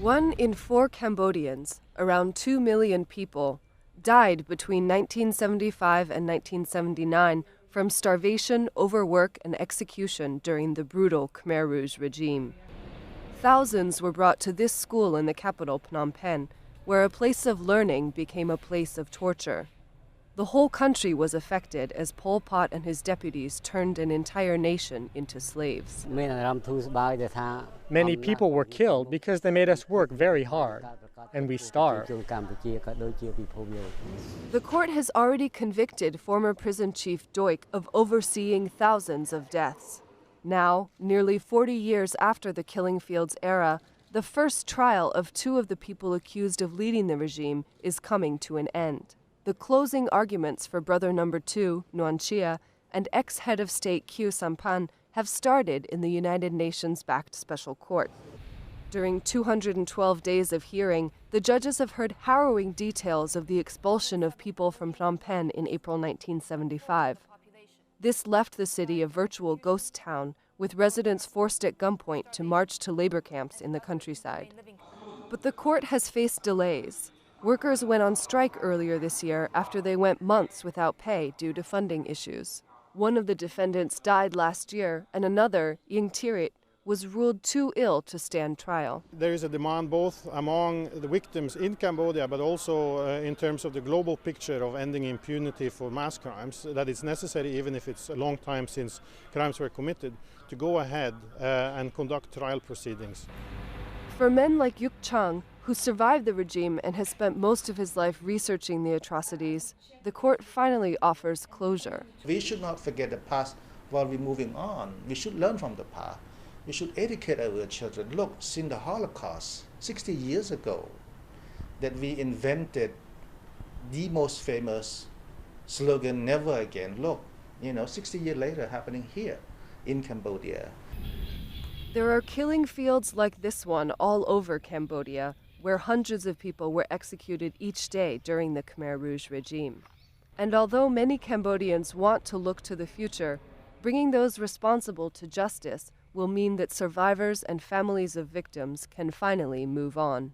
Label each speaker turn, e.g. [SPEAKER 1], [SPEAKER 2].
[SPEAKER 1] 1 in 4 Cambodians, around 2 million people, died between 1975 and 1979 from starvation, overwork, and execution during the brutal Khmer Rouge regime. Thousands were brought to this school in the capital, Phnom Penh, where a place of learning became a place of torture. The whole country was affected as Pol Pot and his deputies turned an entire nation into slaves.
[SPEAKER 2] Many people were killed because they made us work very hard, and we starved.
[SPEAKER 1] The court has already convicted former prison chief Doik of overseeing thousands of deaths. Now, nearly 40 years after the Killing Fields era, the first trial of 2 of the people accused of leading the regime is coming to an end. The closing arguments for brother number 2, Nuon Chia, and ex-head of state Khieu Samphan have started in the United Nations-backed special court. During 212 days of hearing, the judges have heard harrowing details of the expulsion of people from Phnom Penh in April 1975. This left the city a virtual ghost town, with residents forced at gunpoint to march to labor camps in the countryside. But the court has faced delays. Workers went on strike earlier this year after they went months without pay due to funding issues. One of the defendants died last year, and another, Ying Tirit, was ruled too ill to stand trial.
[SPEAKER 3] There is a demand both among the victims in Cambodia, but also in terms of the global picture of ending impunity for mass crimes, that it's necessary, even if it's a long time since crimes were committed, to go ahead and conduct trial proceedings.
[SPEAKER 1] For men like Yuk Chang, who survived the regime and has spent most of his life researching the atrocities, the court finally offers closure.
[SPEAKER 4] We should not forget the past while we're moving on. We should learn from the past. We should educate our children. Look, since the Holocaust, 60 years ago, that we invented the most famous slogan, never again. Look, 60 years later, happening here in Cambodia.
[SPEAKER 1] There are killing fields like this one all over Cambodia, where hundreds of people were executed each day during the Khmer Rouge regime. And although many Cambodians want to look to the future, bringing those responsible to justice will mean that survivors and families of victims can finally move on.